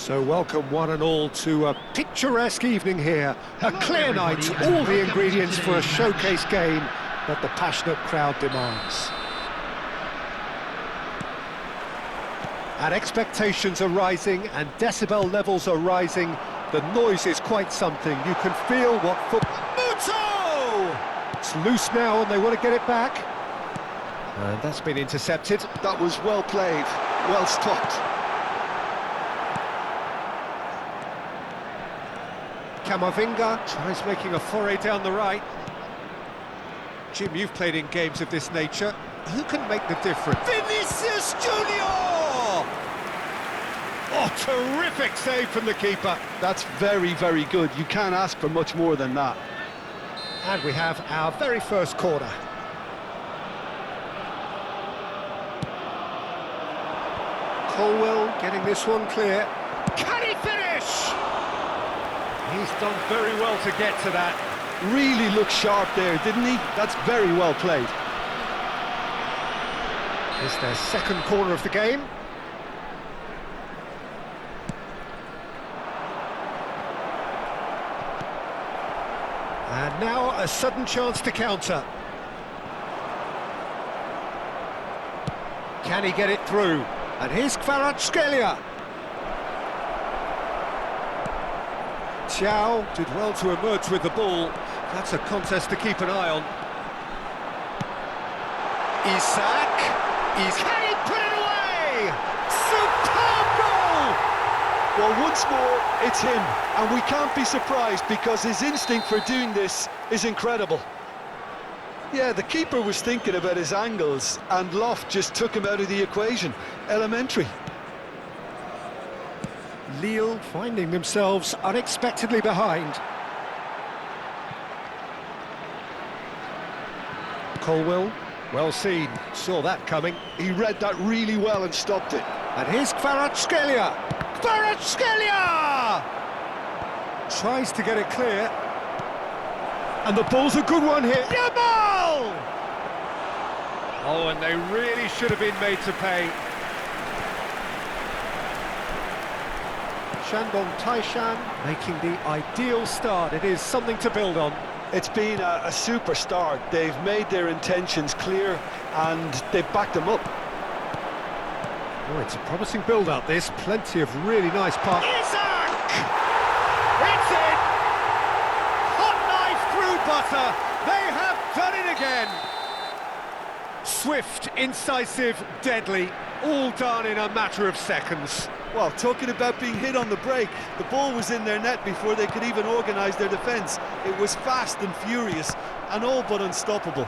So welcome one and all to a picturesque evening here. A clear night, all the ingredients for a showcase game that the passionate crowd demands. And expectations are rising and decibel levels are rising. The noise is quite something. You can feel what Muto! It's loose now and they want to get it back. And that's been intercepted. That was well played, well stopped. Camavinga tries making a foray down the right. Jim, you've played in games of this nature. Who can make the difference? Vinicius Junior! Oh, terrific save from the keeper. That's very, very good. You can't ask for much more than that. And we have our very first corner. Colwell getting this one clear. Can he finish? He's done very well to get to that. Really looked sharp there, didn't he? That's very well played. It's their second corner of the game. And now a sudden chance to counter. Can he get it through? And here's Kvaratskhelia. Xiao did well to emerge with the ball. That's a contest to keep an eye on. Isak. Can he put it away? Superb goal! Well, once more, it's him. And we can't be surprised because his instinct for doing this is incredible. Yeah, the keeper was thinking about his angles and Loft just took him out of the equation. Elementary. Lille finding themselves unexpectedly behind. Colwell, well seen, saw that coming. He read that really well and stopped it. And here's Kvaratskhelia. Kvaratskhelia! Tries to get it clear. And the ball's a good one here. Yamal! Oh, and they really should have been made to pay. Shandong Taishan making the ideal start. It is something to build on. It's been a super start. They've made their intentions clear and they've backed them up. Oh, it's a promising build-up, this. Plenty of really nice passes. Isak! It's in! Hot knife through butter. They have done it again. Swift, incisive, deadly. All done in a matter of seconds. Well, talking about being hit on the break, the ball was in their net before they could even organise their defence. It was fast and furious and all but unstoppable.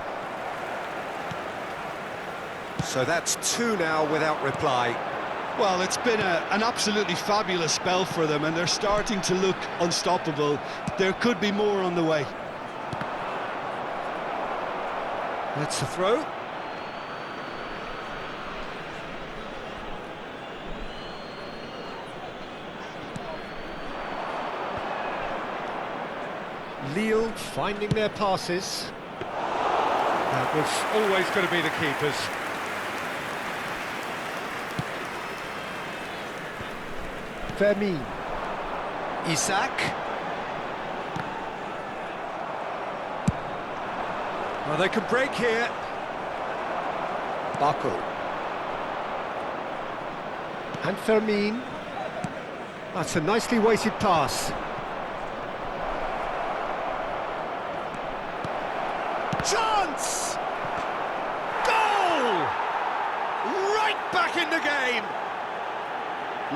So that's two now without reply. Well, it's been an absolutely fabulous spell for them and they're starting to look unstoppable. There could be more on the way. That's the throw. Lille finding their passes. That was always going to be the keepers. Fermin. Isaac. Well, they can break here. Baku. And Fermin. That's a nicely weighted pass. Chance! Goal! Right back in the game!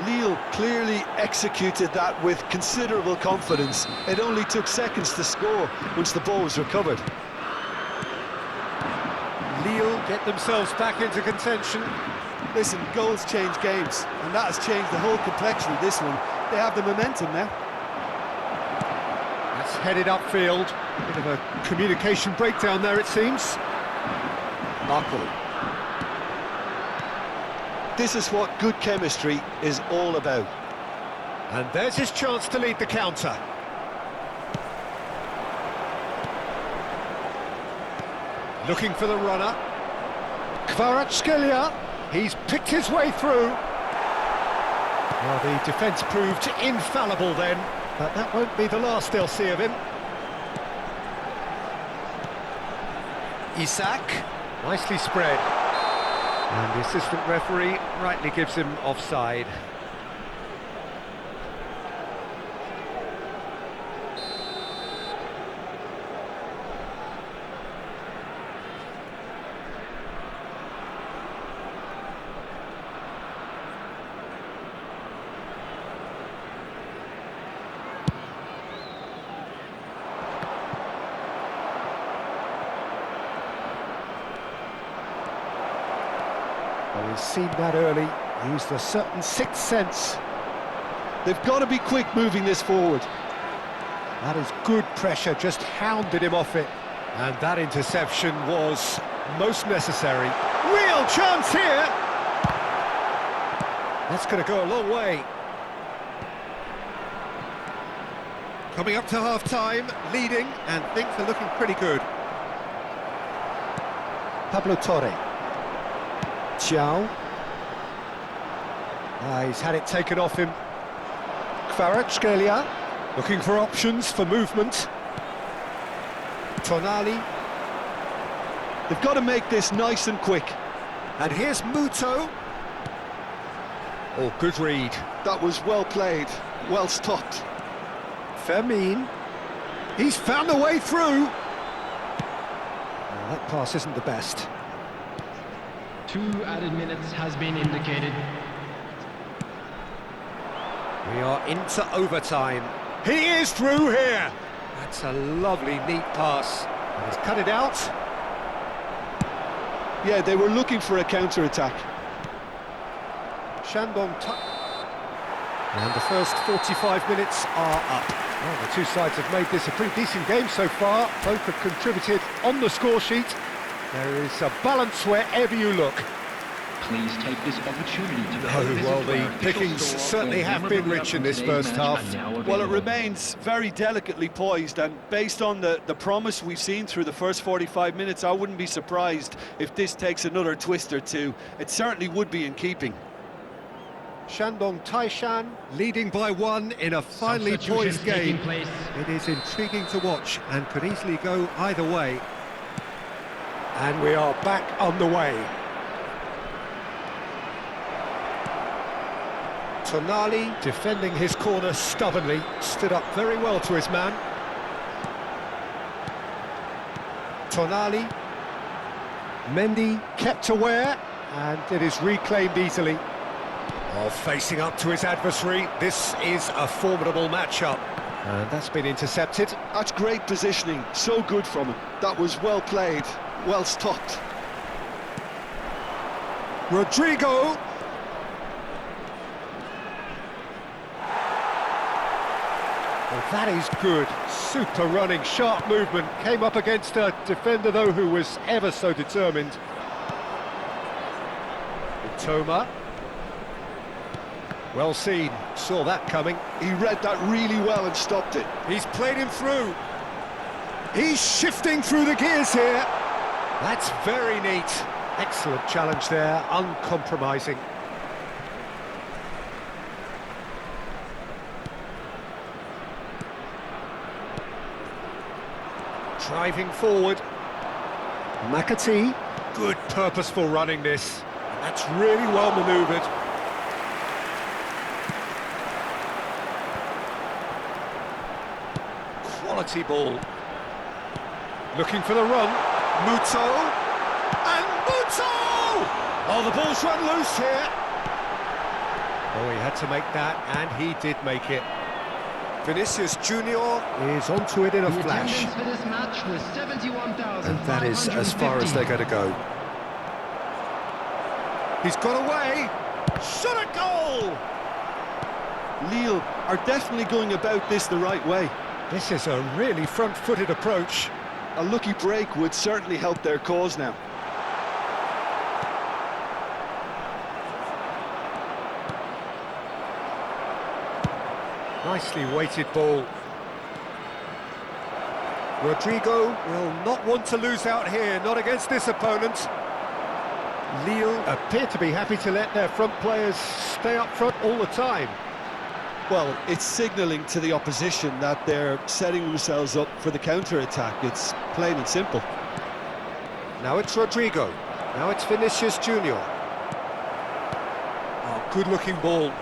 Lille clearly executed that with considerable confidence. It only took seconds to score once the ball was recovered. Lille get themselves back into contention. Listen, goals change games, and that has changed the whole complexion of this one. They have the momentum now. That's headed upfield. Bit of a communication breakdown there, it seems. Marco. This is what good chemistry is all about. And there's his chance to lead the counter. Looking for the runner. Kvaratskhelia. He's picked his way through. Well, the defence proved infallible then, but that won't be the last they'll see of him. Isaac, nicely spread. And the assistant referee rightly gives him offside. Well, he's seen that early, used a certain sixth sense. They've got to be quick moving this forward. That is good pressure, just hounded him off it. And that interception was most necessary. Real chance here! That's going to go a long way. Coming up to half-time, leading, and things are looking pretty good. Pablo Torre. Xiao. He's had it taken off him. Kvaratskhelia, looking for options for movement. Tonali. They've got to make this nice and quick. And here's Muto. Oh, good read. That was well played, well stopped. Fermin. He's found a way through. Oh, that pass isn't the best. 2 added minutes has been indicated. We are into overtime. He is through here. That's a lovely, neat pass. And he's cut it out. Yeah, they were looking for a counter-attack. Shandong. And the first 45 minutes are up. Well, the two sides have made this a pretty decent game so far. Both have contributed on the score sheet. There is a balance wherever you look. Please take this opportunity to Well, the pickings certainly have been rich in this first half. Well, it remains very delicately poised, and based on the promise we've seen through the first 45 minutes, I wouldn't be surprised if this takes another twist or two. It certainly would be in keeping. Shandong Taishan leading by 1 in a finely poised game. It is intriguing to watch and could easily go either way. And we are back on the way. Tonali defending his corner stubbornly, stood up very well to his man. Tonali. Mendy kept aware, and it is reclaimed easily. Oh, facing up to his adversary, this is a formidable matchup. And that's been intercepted. That's great positioning, so good from him. That was well played, well stopped. Rodrigo. Well, that is good. Super running, sharp movement. Came up against a defender, though, who was ever so determined. Toma. Well seen. Saw that coming. He read that really well and stopped it. He's played him through. He's shifting through the gears here. That's very neat. Excellent challenge there, uncompromising. Driving forward. McAtee. Good purposeful running this. That's really well manoeuvred. Quality ball. Looking for the run. Muto. And Muto! Oh, the ball's run loose here. Oh, he had to make that, and he did make it. Vinicius Junior is onto it in a flash. Attendance for this match was 71,000. And that is as far as they're going to go. He's got away. Shot a goal! Lille are definitely going about this the right way. This is a really front-footed approach. A lucky break would certainly help their cause now. Nicely weighted ball. Rodrigo will not want to lose out here, not against this opponent. Lille appear to be happy to let their front players stay up front all the time. Well, it's signalling to the opposition that they're setting themselves up for the counter-attack. It's plain and simple. Now it's Rodrigo. Now it's Vinicius Junior. Oh, good-looking ball.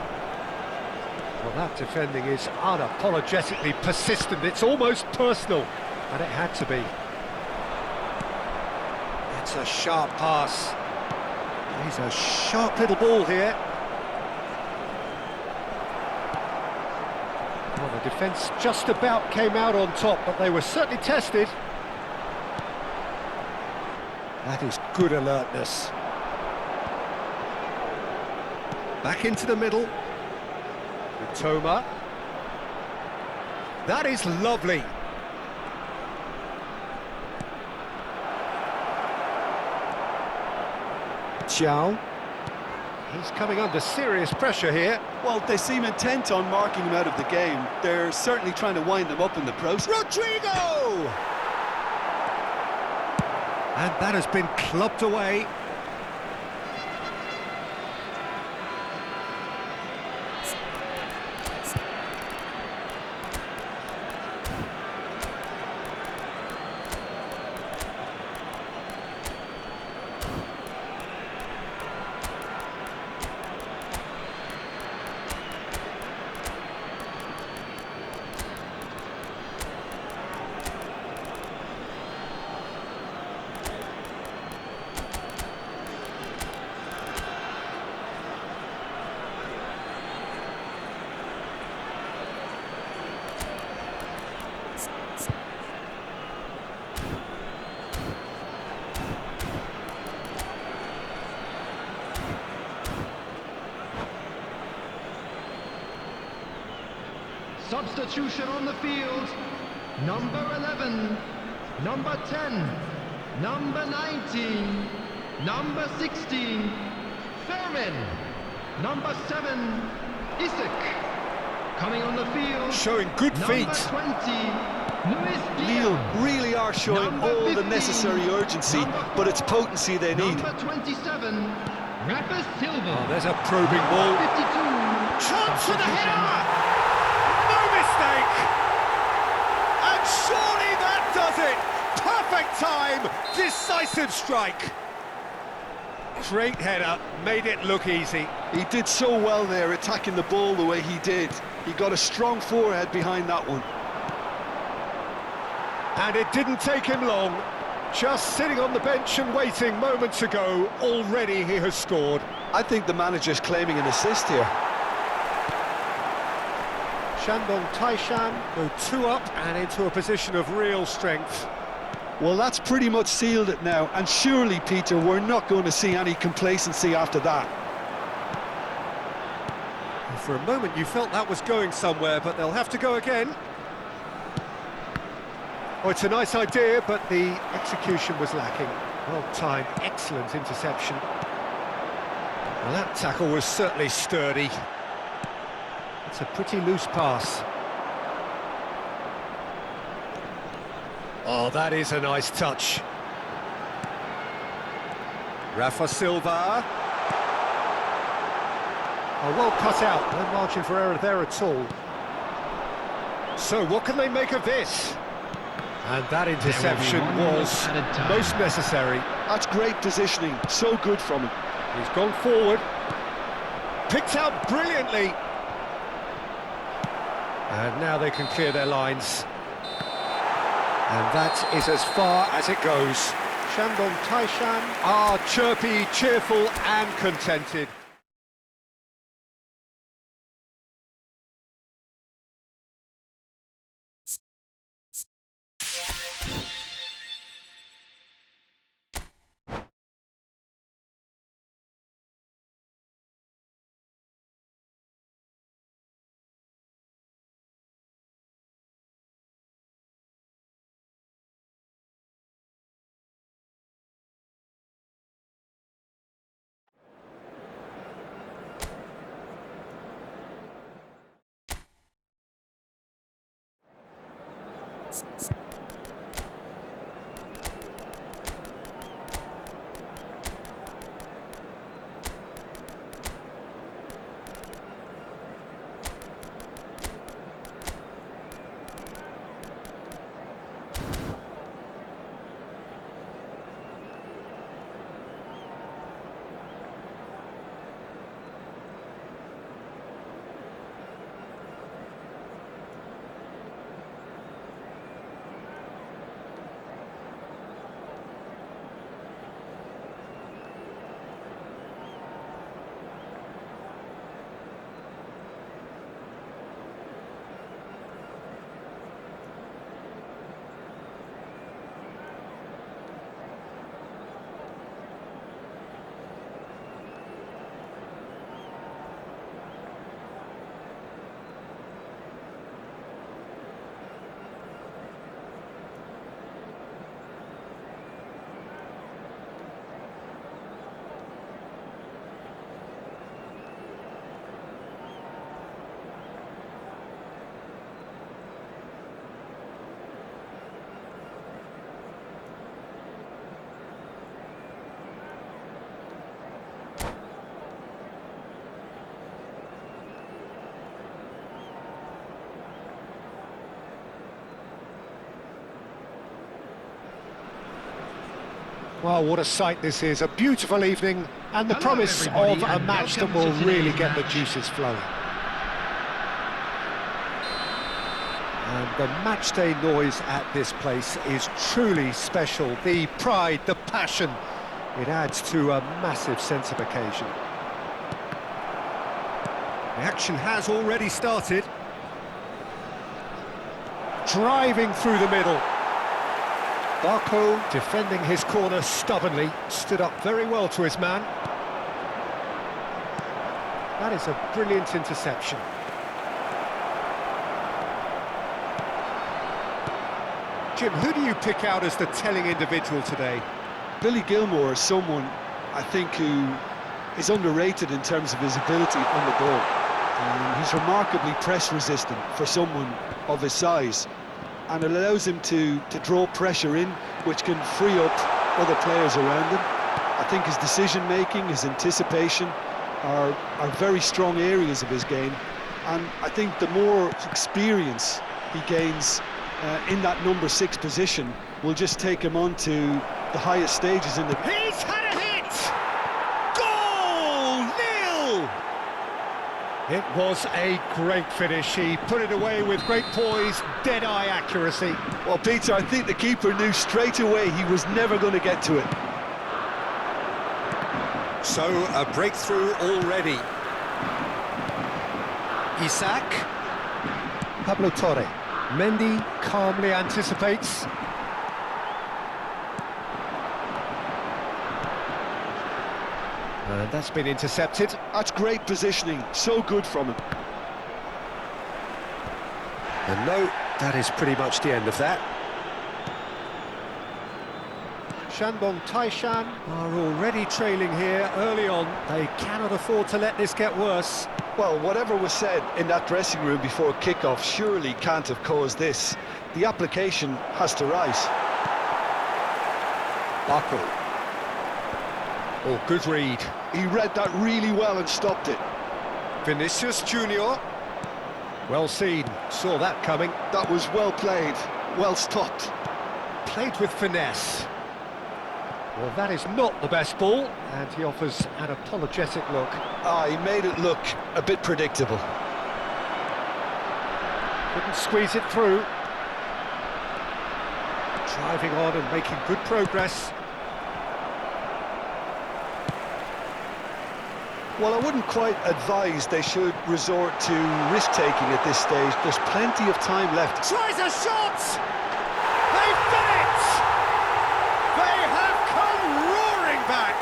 Well, that defending is unapologetically persistent. It's almost personal, and it had to be. It's a sharp pass. He's a sharp little ball here. Well, the defence just about came out on top, but they were certainly tested. That is good alertness. Back into the middle. Toma. That is lovely. Xiao. He's coming under serious pressure here. Well, they seem intent on marking him out of the game. They're certainly trying to wind them up in the process. Rodrigo! And that has been clubbed away. Substitution on the field. Number 11, number 10, number 19, number 16, Fermin, number 7, Isaac. Coming on the field. Showing good feet. Number 20, Luis Lille Diaz. really are showing Number all the 15, necessary urgency, number but it's 4, potency they need. Number 27, Rapper Silva. Oh, there's a probing ball. 52. Chance for the header! No mistake! And surely that does it! Perfect time! Decisive strike! Great header, made it look easy. He did so well there, attacking the ball the way he did. He got a strong forehead behind that one. And it didn't take him long. Just sitting on the bench and waiting moments ago, already he has scored. I think the manager's claiming an assist here. Shandong Taishan go 2 up and into a position of real strength. Well, that's pretty much sealed it now, and surely, Peter, we're not going to see any complacency after that. For a moment you felt that was going somewhere, but they'll have to go again. Oh, it's a nice idea, but the execution was lacking. Well timed, excellent interception. Well, that tackle was certainly sturdy. It's a pretty loose pass. Oh, that is a nice touch. Rafa Silva. Oh, well cut out, no margin for error there at all. So, what can they make of this? And that interception was most necessary. That's great positioning, so good from him. He's gone forward. Picked out brilliantly. And now they can clear their lines. And that is as far as it goes. Shandong Taishan are chirpy, cheerful and contented. Well, what a sight this is, a beautiful evening, and the promise of a match that will really get the juices flowing. And the matchday noise at this place is truly special. The pride, the passion, it adds to a massive sense of occasion. The action has already started. Driving through the middle. Barco, defending his corner stubbornly, stood up very well to his man. That is a brilliant interception. Jim, who do you pick out as the telling individual today? Billy Gilmour is someone, I think, who is underrated in terms of his ability on the ball. He's remarkably press-resistant for someone of his size, and it allows him to draw pressure in, which can free up other players around him. I think his decision-making, his anticipation are very strong areas of his game, and I think the more experience he gains in that number 6 position will just take him on to the highest stages in the... He's had a hit! Goal! Nil! It was a great finish. He put it away with great poise, dead-eye accuracy. Well, Peter, I think the keeper knew straight away he was never going to get to it. So, a breakthrough already. Isak. Pablo Torre. Mendy calmly anticipates. And that's been intercepted. That's great positioning, so good from him. And no, that is pretty much the end of that. Shandong Taishan are already trailing here early on. They cannot afford to let this get worse. Well, whatever was said in that dressing room before kick-off surely can't have caused this. The application has to rise. Baku. Oh, good read. He read that really well and stopped it. Vinicius Junior. Well seen, saw that coming. That was well played, well stopped. Played with finesse. Well, that is not the best ball, and he offers an apologetic look. He made it look a bit predictable. Couldn't squeeze it through. Driving on and making good progress. Well, I wouldn't quite advise they should resort to risk-taking at this stage. There's plenty of time left. Tries a shot! They've done it! They have come roaring back!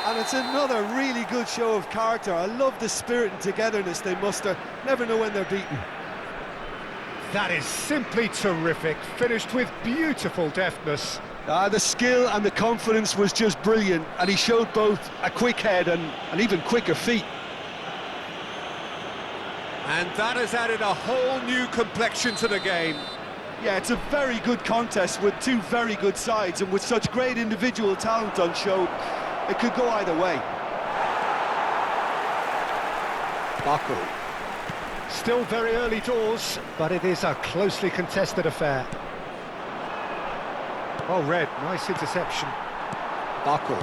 And it's another really good show of character. I love the spirit and togetherness they muster. Never know when they're beaten. That is simply terrific, finished with beautiful deftness. The skill and the confidence was just brilliant, and he showed both a quick head and even quicker feet. And that has added a whole new complexion to the game. Yeah, it's a very good contest with two very good sides, and with such great individual talent on show, it could go either way. Baku. Still very early doors, but it is a closely contested affair. Oh, Red, nice interception. Baku.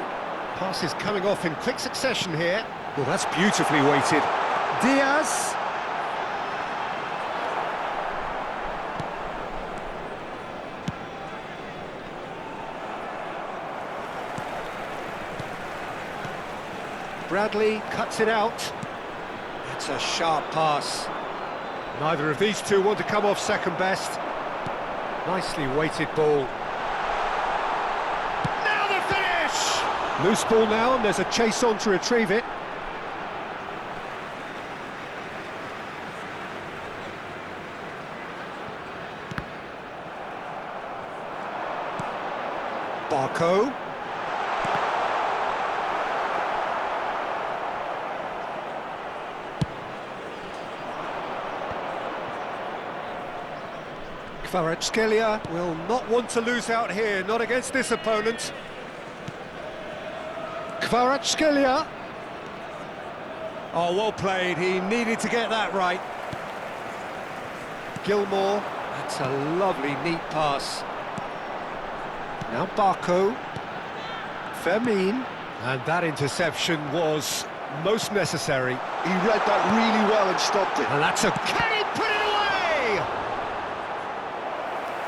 Pass is coming off in quick succession here. Well, that's beautifully weighted. Diaz. Bradley cuts it out. That's a sharp pass. Neither of these two want to come off second best. Nicely weighted ball. Now the finish! Loose ball now, and there's a chase on to retrieve it. Barco. Kvaratskhelia will not want to lose out here, not against this opponent. Kvaratskhelia. Oh, well played, he needed to get that right. Gilmore, that's a lovely, neat pass. Now Barco. Fermin. And that interception was most necessary. He read that really well and stopped it. And that's a... Can he put it away?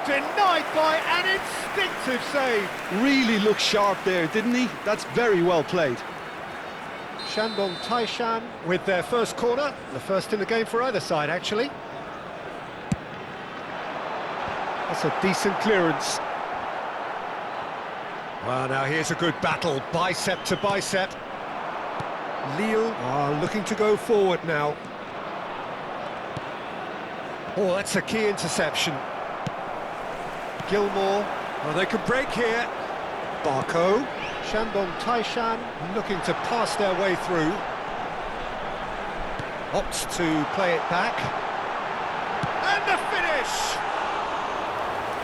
Denied by an instinctive save. Really looked sharp there, didn't he? That's very well played. Shandong Taishan with their first corner, the first in the game for either side, actually. That's a decent clearance. Well, now here's a good battle, bicep to bicep. Lille are looking to go forward now. Oh, that's a key interception. Gilmore, well, they can break here. Barco, Shandong Taishan looking to pass their way through. Opts to play it back. And the finish!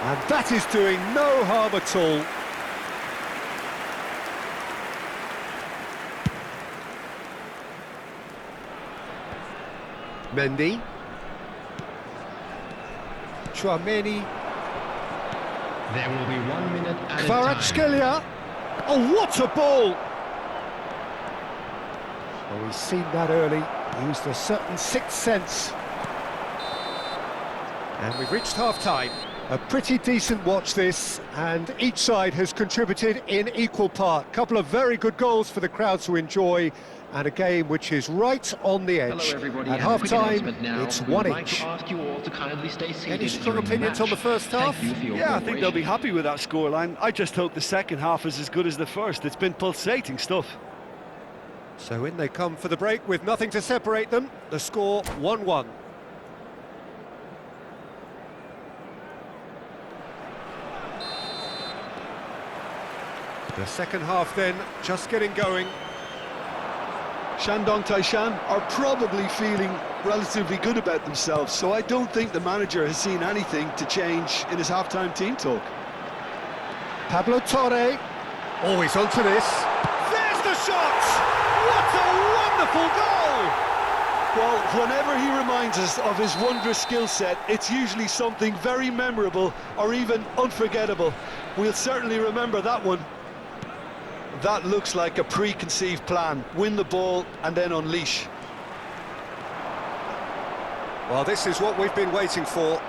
And that is doing no harm at all. Mendy. Chouameni. There will be 1 minute at a time. Kvaratskhelia. Oh, what a ball! Oh, we've seen that early. Used a certain sixth sense. And we've reached half-time. A pretty decent watch this, and each side has contributed in equal part. Couple of very good goals for the crowd to enjoy, and a game which is right on the edge. Hello everybody, At and a quick half-time, announcement now. it's We would one like each. to ask you all to kindly stay seated Any strong during the opinions match. on the first half? Thank you for your Yeah, I think they'll be cooperation. happy with that scoreline. I just hope the second half is as good as the first. It's been pulsating stuff. So in they come for the break with nothing to separate them. The score 1-1. The second half then, just getting going. Shandong Taishan are probably feeling relatively good about themselves, so I don't think the manager has seen anything to change in his half-time team talk. Pablo Torre. Oh, he's onto this. There's the shot! What a wonderful goal! Well, whenever he reminds us of his wondrous skill set, it's usually something very memorable or even unforgettable. We'll certainly remember that one. That looks like a preconceived plan. Win the ball and then unleash. Well, this is what we've been waiting for.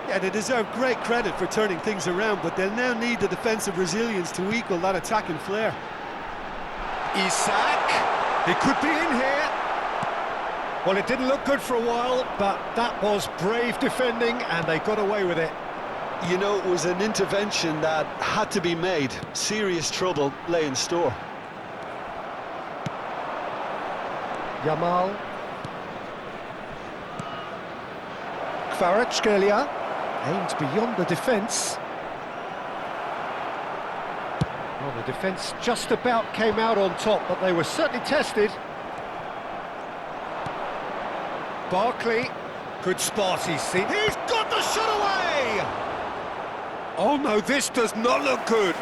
Yeah, they deserve great credit for turning things around, but they'll now need the defensive resilience to equal that attacking flair. Isak, he could be in here. Well, it didn't look good for a while, but that was brave defending, and they got away with it. You know, it was an intervention that had to be made. Serious trouble lay in store. Yamal. Kvaratskhelia aimed beyond the defence. Well, the defence just about came out on top, but they were certainly tested. Barkley, good spot, he's seen. He's got the shot away! Oh no, this does not look good.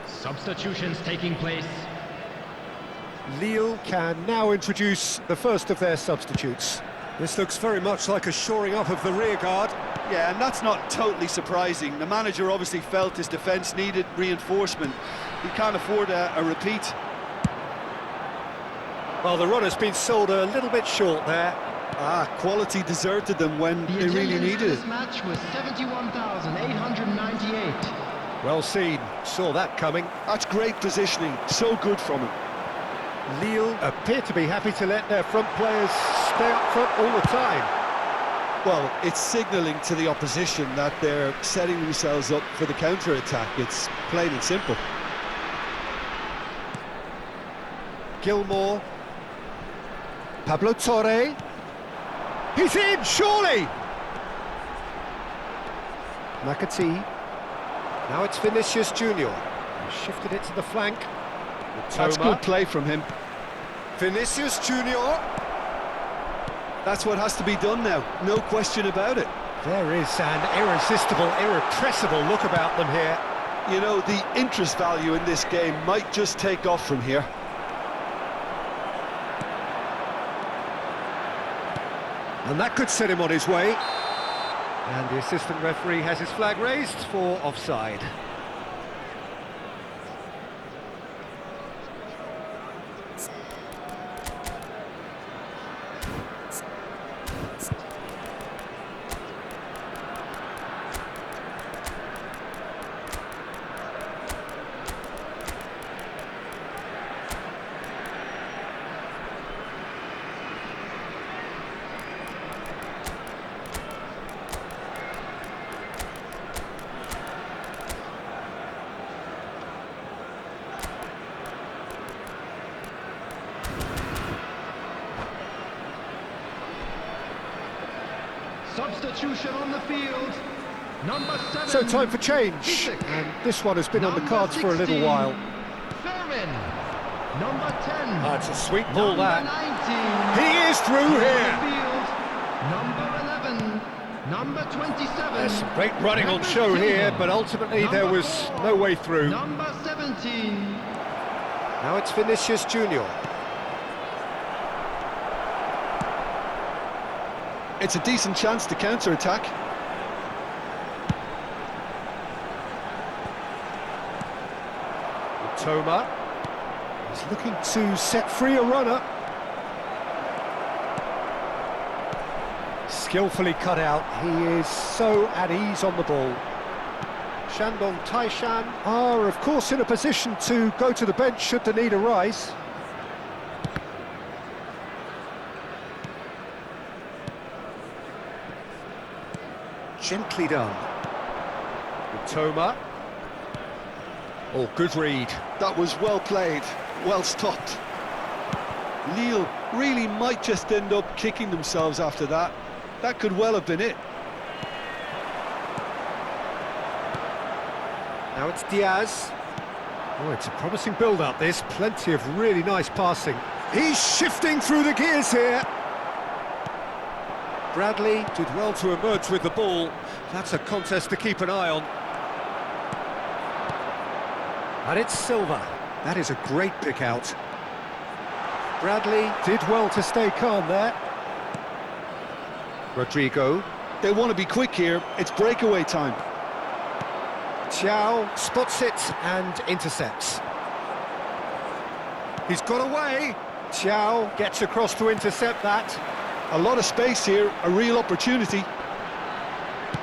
Substitutions taking place. Lille can now introduce the first of their substitutes. This looks very much like a shoring up of the rear guard. Yeah, and that's not totally surprising. The manager obviously felt his defence needed reinforcement. He can't afford a repeat. Well, the run has been sold a little bit short there. Quality deserted them when they really needed it. This match was 71,898. Well seen, saw that coming. That's great positioning, so good from him. Lille appear to be happy to let their front players stay up front all the time. Well, it's signalling to the opposition that they're setting themselves up for the counter-attack. It's plain and simple. Gilmour. Pablo Torre. He's in, surely! McAtee. Now it's Vinicius Junior. He shifted it to the flank. That's good play from him. Vinicius Junior. That's what has to be done now, no question about it. There is an irresistible, irrepressible look about them here. You know, the interest value in this game might just take off from here. And that could set him on his way. And the assistant referee has his flag raised for offside. Substitution on the field. Number 7. So time for change. Isak. And this one has been on the Number cards for a little 16, while. Fermin. Number 10. It's a sweet ball, Number that. 19. He is through On here. the field. Number 11. Number 27. There's some great running on Number show 10. here, but ultimately there Number was 4. no way through. Number 17. Now it's Vinicius Junior. It's a decent chance to counter-attack. Toma is looking to set free a runner. Skillfully cut out. He is so at ease on the ball. Shandong Taishan are, of course, in a position to go to the bench should the need arise. Gently done. Toma. Oh, good read. That was well played, well stopped. Lille really might just end up kicking themselves after that. That could well have been it. Now it's Diaz. Oh, it's a promising build-up, this. Plenty of really nice passing. He's shifting through the gears here. Bradley did well to emerge with the ball. That's a contest to keep an eye on. And it's Silva. That is a great pick out. Bradley did well to stay calm there. Rodrigo. They want to be quick here. It's breakaway time. Chow spots it and intercepts. He's got away. Chow gets across to intercept that. A lot of space here, a real opportunity.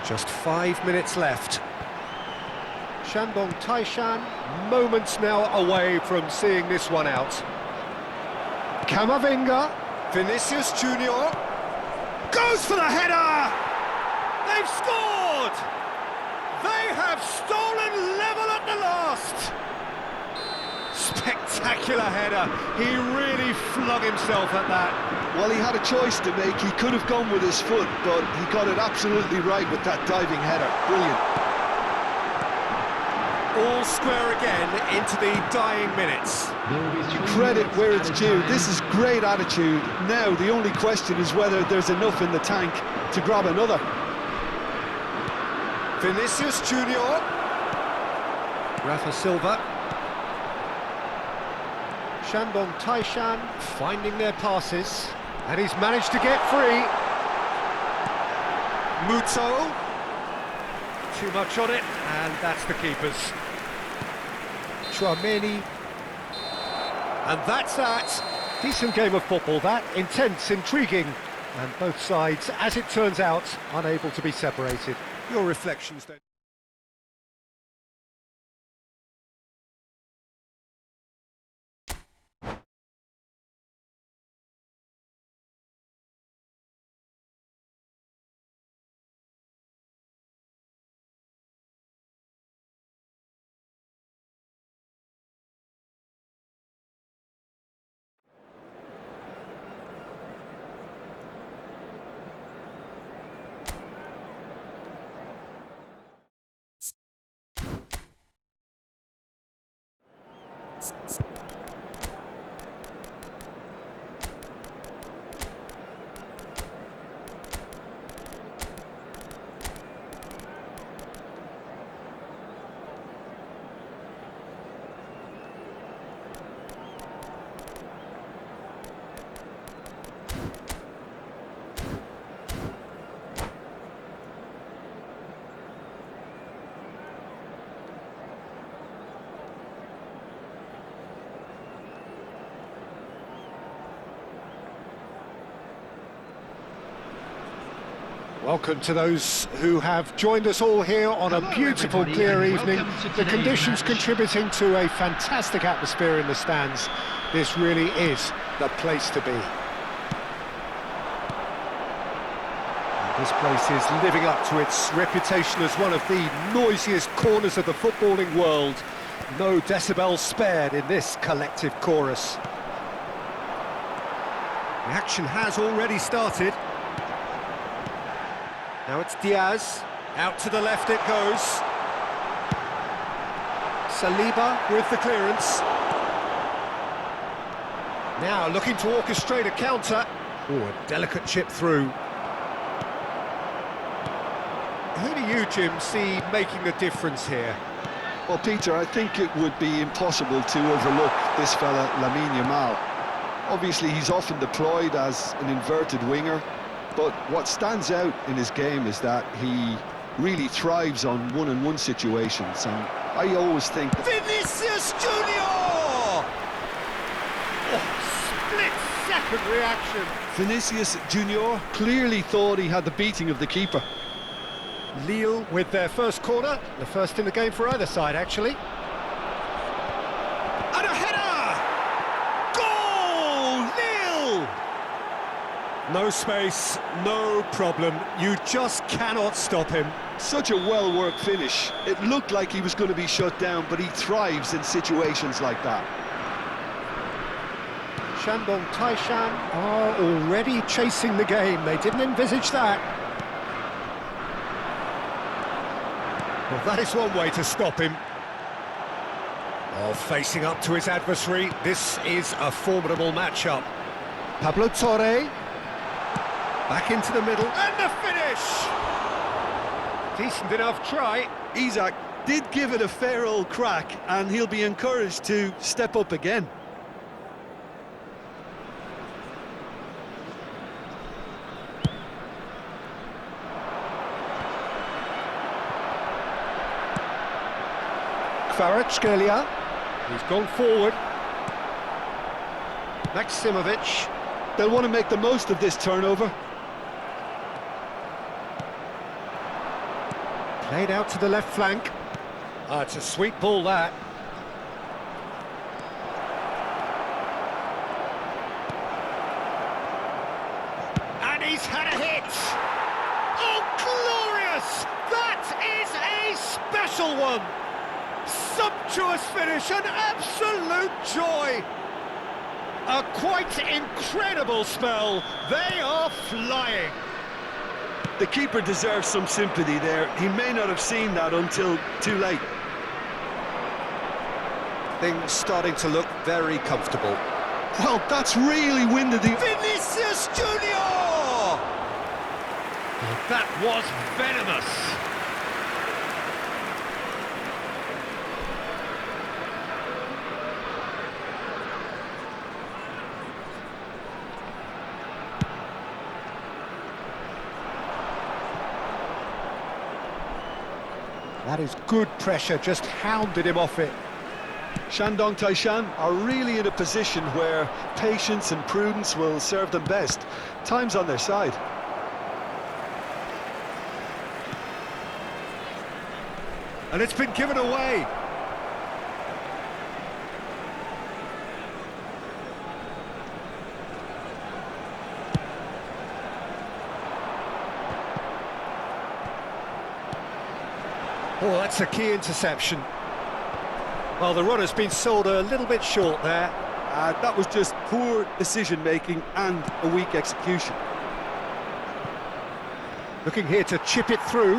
Just 5 minutes left. Shandong Taishan, moments now away from seeing this one out. Camavinga, Vinicius Junior, goes for the header! They've scored! They have stolen level at the last! Spectacular header. He really flung himself at that. Well, he had a choice to make. He could have gone with his foot, but he got it absolutely right with that diving header. Brilliant. All square again into the dying minutes. Credit where it's due. This is great attitude. Now, the only question is whether there's enough in the tank to grab another. Vinicius Junior. Rafa Silva. Shandong Taishan finding their passes, and he's managed to get free. Muto. Too much on it, and that's the keeper's. Chouameni. And that's that. Decent game of football, that. Intense, intriguing, and both sides, as it turns out, unable to be separated. Your reflections then? Welcome to those who have joined us all here on a beautiful, clear evening. The conditions contributing to a fantastic atmosphere in the stands. This really is the place to be. And this place is living up to its reputation as one of the noisiest corners of the footballing world. No decibels spared in this collective chorus. The action has already started. Now it's Diaz, out to the left it goes. Saliba with the clearance. Now looking to orchestrate a counter. Oh, a delicate chip through. Who do you, Jim, see making the difference here? Well, Peter, I think it would be impossible to overlook this fella, Lamine Yamal. Obviously, he's often deployed as an inverted winger, but what stands out in his game is that he really thrives on one-on-one situations, and I always think that... Vinicius Junior! Oh, split-second reaction. Vinicius Junior clearly thought he had the beating of the keeper. Lille with their first corner, the first in the game for either side, actually. And a header! Goal! Lille! No space, no problem. You just cannot stop him. Such a well-worked finish. It looked like he was going to be shut down, but he thrives in situations like that. Shandong Taishan are already chasing the game. They didn't envisage that. Well, that is one way to stop him. Oh, facing up to his adversary. This is a formidable matchup. Pablo Torre. Back into the middle. And the finish! Decent enough try. Isak did give it a fair old crack, and he'll be encouraged to step up again. Kvaratskhelia. He's gone forward. Maximovic. They'll want to make the most of this turnover. Played out to the left flank. Ah, it's a sweet ball, that. And he's had a hit! Oh, glorious! That is a special one! Sumptuous finish, an absolute joy! A quite incredible spell. They are flying. The keeper deserves some sympathy there. He may not have seen that until too late. Things starting to look very comfortable. Well, that's really winded the... Vinicius Junior! That was venomous. That is good pressure, just hounded him off it. Shandong Taishan are really in a position where patience and prudence will serve them best. Time's on their side. And it's been given away. Oh, that's a key interception. Well, the run has been sold a little bit short there. That was just poor decision-making and a weak execution. Looking here to chip it through.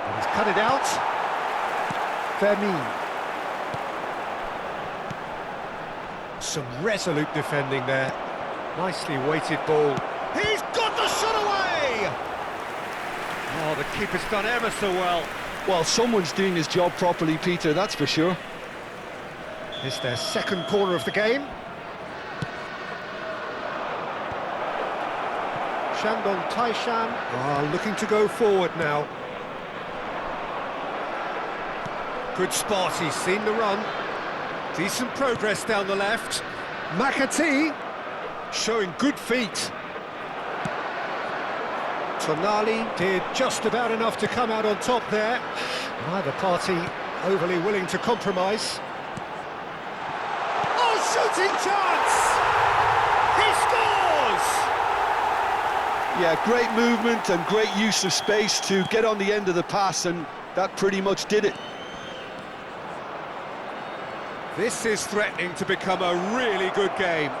And he's cut it out. Vermeer. Some resolute defending there. Nicely weighted ball. He's got the shot away! Oh, the keeper's done ever so well. Well, someone's doing his job properly, Peter, that's for sure. It's their second corner of the game. Shandong Taishan are looking to go forward now. Good spot, he's seen the run. Decent progress down the left. Makati showing good feet. Tonali did just about enough to come out on top there. Neither party overly willing to compromise. Oh, shooting chance! He scores! Yeah, great movement and great use of space to get on the end of the pass, and that pretty much did it. This is threatening to become a really good game.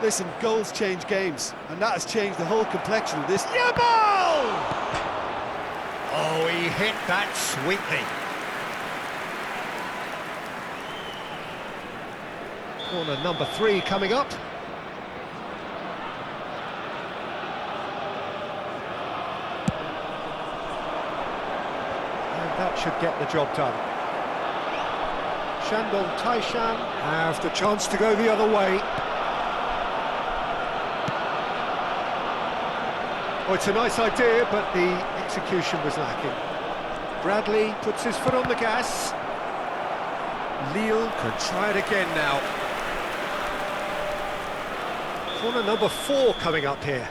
Listen, goals change games, and that has changed the whole complexion of this. Yamal! Oh, he hit that sweetly. Corner number 3 coming up. And that should get the job done. Shandong Taishan have the chance to go the other way. Oh, it's a nice idea, but the execution was lacking. Bradley puts his foot on the gas. Lille can try it again now. Corner number 4 coming up here.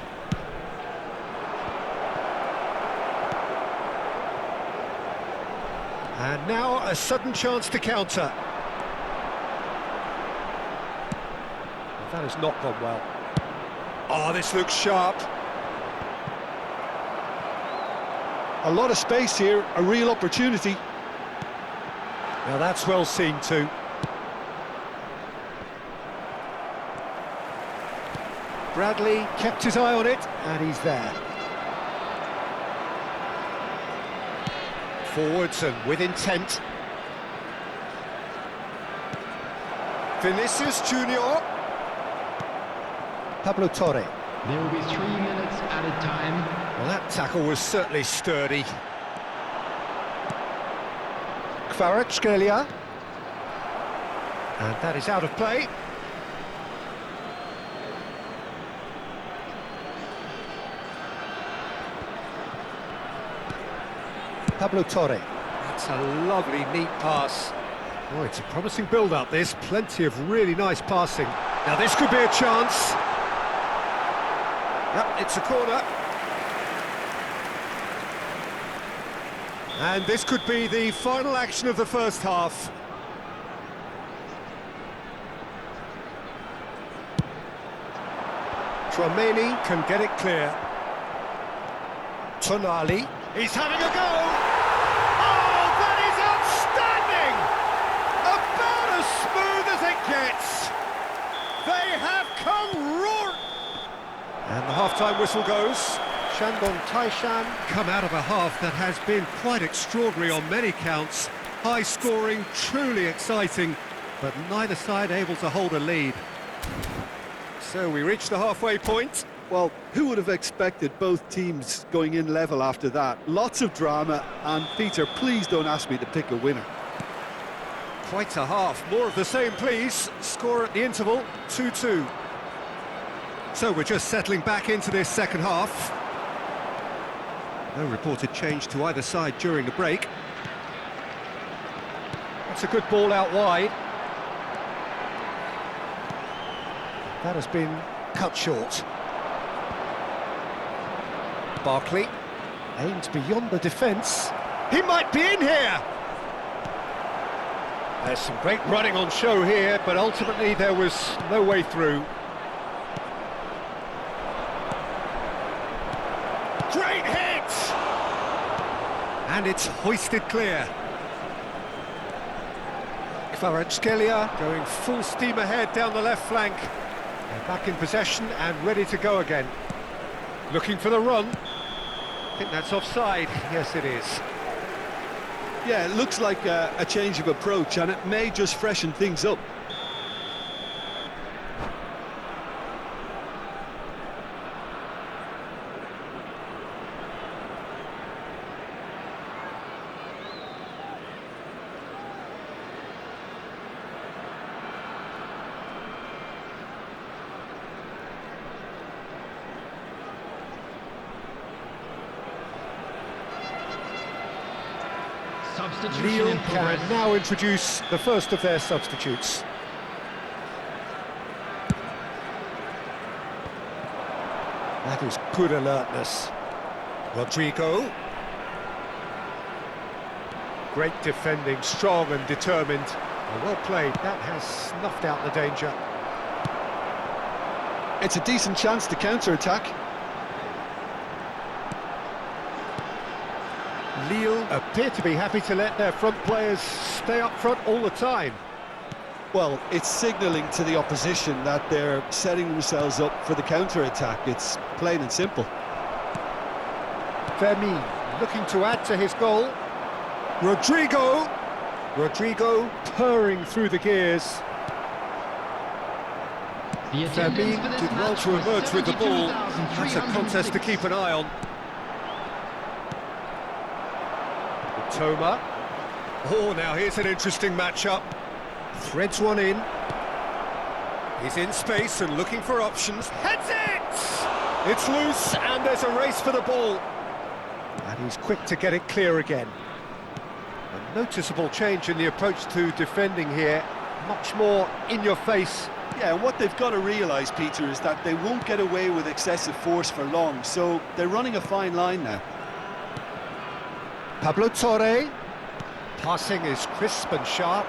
And now a sudden chance to counter. That has not gone well. Oh, this looks sharp. A lot of space here, a real opportunity. Now that's well seen too. Bradley kept his eye on it, and he's there. Forwards and with intent. Vinicius Junior. Pablo Torre. There will be 3 minutes added time. Well, that tackle was certainly sturdy. Kvaratskhelia. And that is out of play. Pablo Torre. That's a lovely, neat pass. Oh, it's a promising build-up, this. Plenty of really nice passing. Now, this could be a chance. Yep, it's a corner. And this could be the final action of the first half. Trameni can get it clear. Tonali. He's having a go! Oh, that is outstanding! About as smooth as it gets! They have come roaring! And the half-time whistle goes. Shandong Taishan come out of a half that has been quite extraordinary on many counts. High-scoring, truly exciting, but neither side able to hold a lead. So we reach the halfway point. Well, who would have expected both teams going in level after that? Lots of drama, and Peter, please don't ask me to pick a winner. Quite a half. More of the same, please. Score at the interval, 2-2. So we're just settling back into this second half. No reported change to either side during the break. That's a good ball out wide. That has been cut short. Barkley aims beyond the defence. He might be in here! There's some great running on show here, but ultimately there was no way through. Great hit! And it's hoisted clear. Kvaratskhelia going full steam ahead down the left flank. They're back in possession and ready to go again. Looking for the run. I think that's offside. Yes, it is. Yeah, it looks like a change of approach, and it may just freshen things up. Substitution Lille in progress. can now introduce the first of their substitutes. That is good alertness. Rodrigo. Great defending, strong and determined. Well played, that has snuffed out the danger. It's a decent chance to counter-attack. Lille appear to be happy to let their front players stay up front all the time. Well, it's signalling to the opposition that they're setting themselves up for the counter-attack. It's plain and simple. Fermin looking to add to his goal. Rodrigo purring through the gears. The attendance Fermin for this did well match to was emerge with the ball. That's a contest to 72,306. keep an eye on. Toma. Oh, now here's an interesting matchup. Threads one in. He's in space and looking for options. Heads it! It's loose and there's a race for the ball. And he's quick to get it clear again. A noticeable change in the approach to defending here. Much more in your face. Yeah, and what they've got to realise, Peter, is that they won't get away with excessive force for long, so they're running a fine line now. Pablo Torre. Passing is crisp and sharp.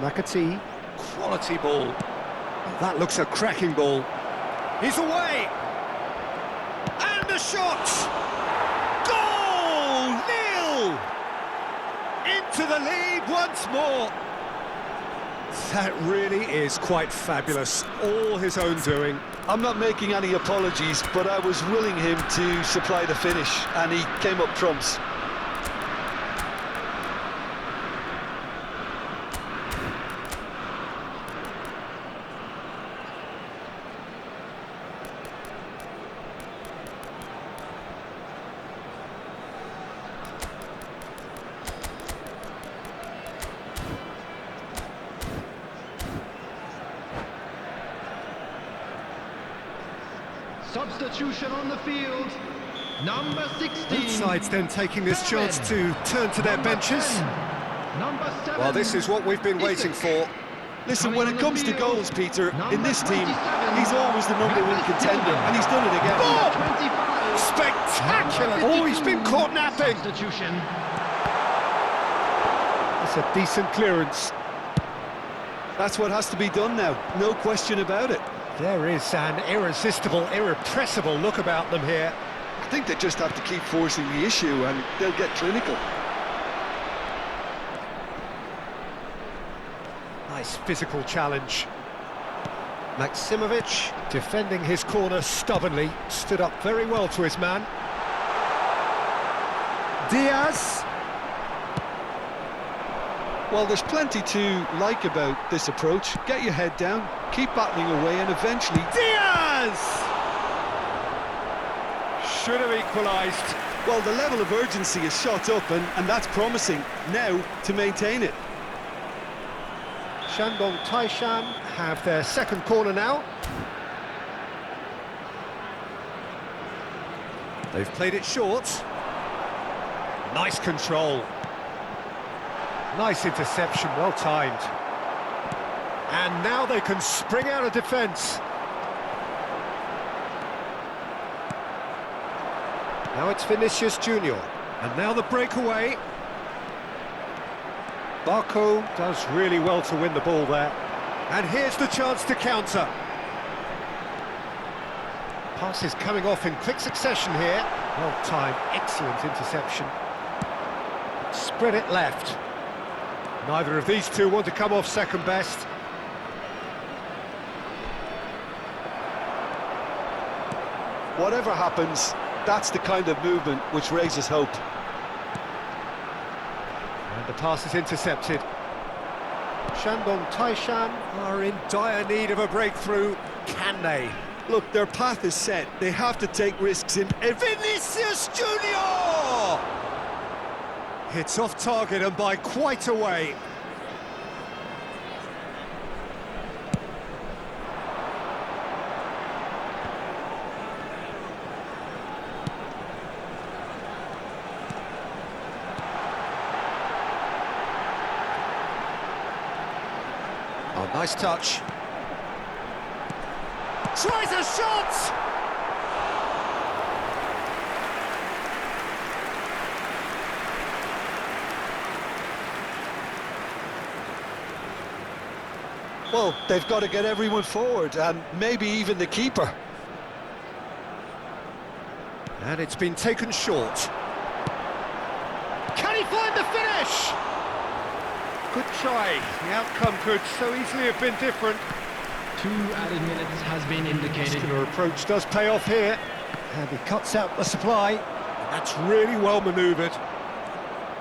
McAtee. Quality ball. That looks a cracking ball. He's away! And a shot! Goal! Nil! Into the lead once more. That really is quite fabulous. All his own doing. I'm not making any apologies, but I was willing him to supply the finish, and he came up trumps. Substitution on the field. Number 16. Both sides then taking this chance to turn to their benches. Number 7. Well, this is what we've been waiting for. Listen, when it comes to goals, Peter, in this team, he's always the #1 contender, and he's done it again. Oh! 25. Spectacular! Oh, he's been caught napping. Substitution. That's a decent clearance. That's what has to be done now, no question about it. There is an irresistible, irrepressible look about them here. I think they just have to keep forcing the issue, and they'll get clinical. Nice physical challenge. Maximovic, defending his corner stubbornly, stood up very well to his man. Diaz. Well, there's plenty to like about this approach. Get your head down, keep battling away, and eventually... Diaz! Should have equalised. Well, the level of urgency is shot up, and that's promising. Now, to maintain it. Shandong Taishan have their second corner now. They've played it short. Nice control. Nice interception, well timed. And now they can spring out of defence. Now it's Vinicius Junior. And now the breakaway. Barco does really well to win the ball there. And here's the chance to counter. Pass is coming off in quick succession here. Well timed, excellent interception. Spread it left. Neither of these two want to come off second best. Whatever happens, that's the kind of movement which raises hope. And the pass is intercepted. Shandong Taishan are in dire need of a breakthrough. Can they? Look, their path is set. They have to take risks in every... Vinicius Junior! It's off target and by quite a way. Oh, nice touch. Tries a shot! Well, they've got to get everyone forward, and maybe even the keeper. And it's been taken short. Can he find the finish? Good try. The outcome could so easily have been different. 2 added minutes has been indicated. Muscular approach does pay off here. And he cuts out the supply. That's really well manoeuvred.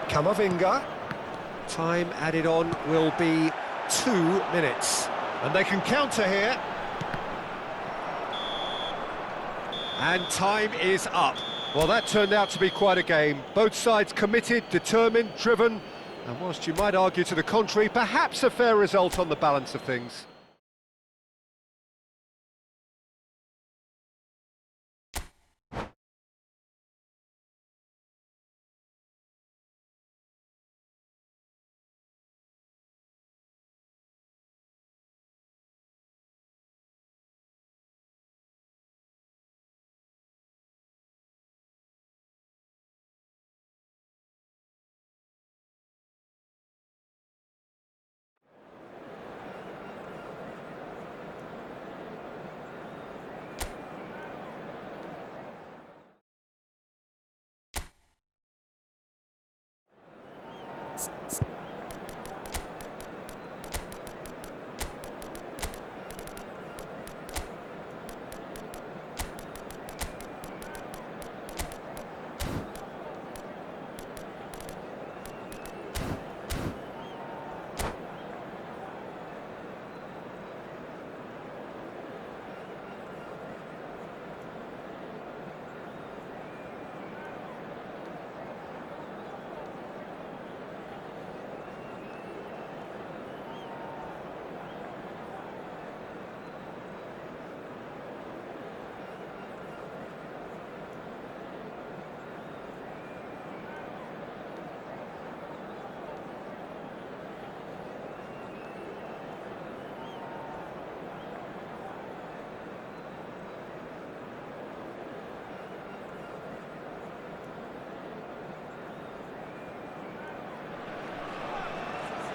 Camavinga. Time added on will be 2 minutes. And they can counter here. And time is up. Well, that turned out to be quite a game. Both sides committed, determined, driven. And whilst you might argue to the contrary, perhaps a fair result on the balance of things.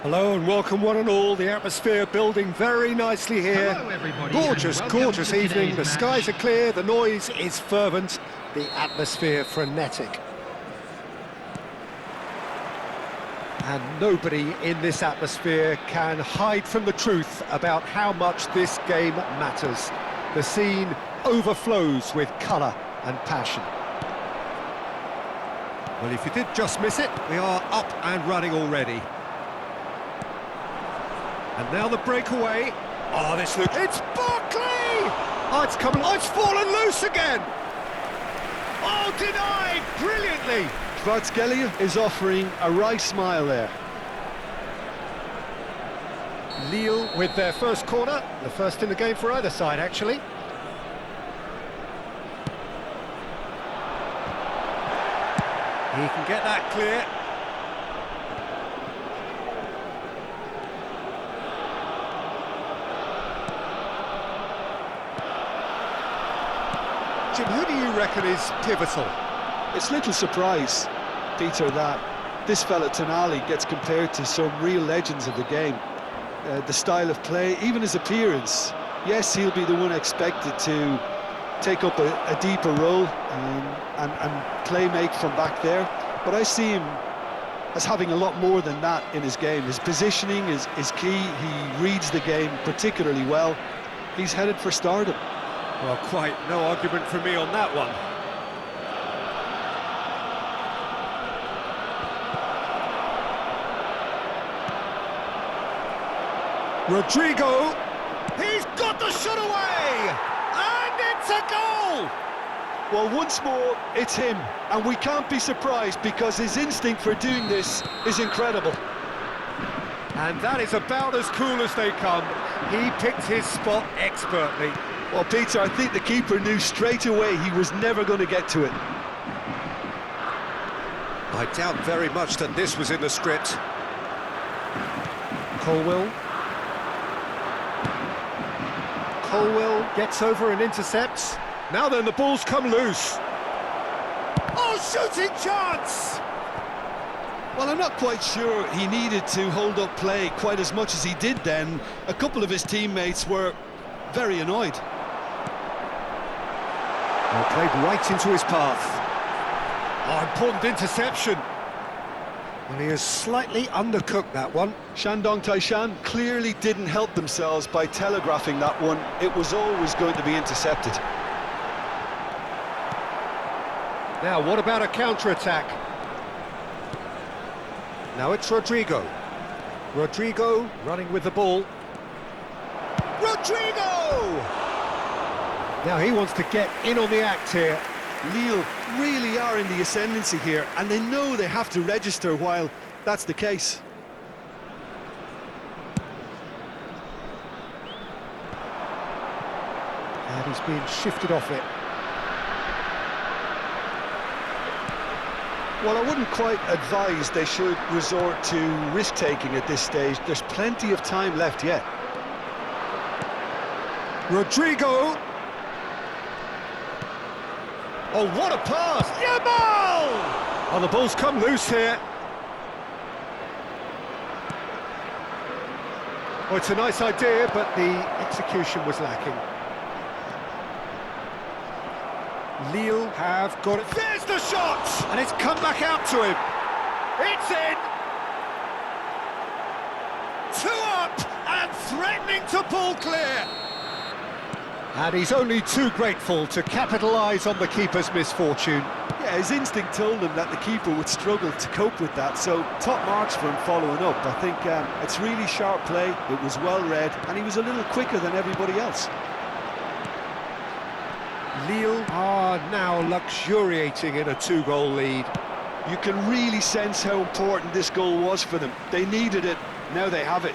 Hello and welcome one and all. The atmosphere building very nicely here. Hello, everybody, Gorgeous, and welcome gorgeous to evening. today's The match. skies are clear, the noise is fervent, the atmosphere frenetic. And nobody in this atmosphere can hide from the truth about how much this game matters. The scene overflows with colour and passion. Well, if you did just miss it, we are up and running already. And now the breakaway. Oh, this looks... It's Barkley! Oh, it's coming... Oh, it's fallen loose again! Oh, denied! Brilliantly! Kvaratskhelia is offering a wry smile there. Lille with their first corner. The first in the game for either side, actually. He can get that clear. Jim, who do you reckon is pivotal? It's little surprise, Peter, that this fella Tonali gets compared to some real legends of the game. The style of play, even his appearance. Yes, he'll be the one expected to take up a deeper role and play make from back there. But I see him as having a lot more than that in his game. His positioning is key. He reads the game particularly well. He's headed for stardom. Well, quite no argument from me on that one. Rodrigo, he's got the shot away, and it's a goal! Well, once more, it's him, and we can't be surprised because his instinct for doing this is incredible. And that is about as cool as they come. He picked his spot expertly. Well, Peter, I think the keeper knew straight away he was never going to get to it. I doubt very much that this was in the script. Colwell gets over and intercepts. Now then, the ball's come loose. Oh, shooting chance! Well, I'm not quite sure he needed to hold up play quite as much as he did then. A couple of his teammates were very annoyed. Well, played right into his path. Oh, important interception. Well, he has slightly undercooked that one. Shandong Taishan clearly didn't help themselves by telegraphing that one. It was always going to be intercepted. Now, what about a counter-attack? Now it's Rodrigo. Rodrigo running with the ball. Rodrigo! Now he wants to get in on the act here. Lille really are in the ascendancy here, and they know they have to register while that's the case. And he's being shifted off it. Well, I wouldn't quite advise they should resort to risk-taking at this stage. There's plenty of time left yet. Rodrigo! Oh, what a pass! Yamal! Oh, the ball's come loose here. Oh, it's a nice idea, but the execution was lacking. Lille have got it. There's the shot! And it's come back out to him. It's in! running to pull clear. And he's only too grateful to capitalise on the keeper's misfortune. Yeah, his instinct told him that the keeper would struggle to cope with that, so top marks for him following up. I think it's really sharp play, it was well read, and he was a little quicker than everybody else. Lille are now luxuriating in a 2-goal lead. You can really sense how important this goal was for them. They needed it, now they have it.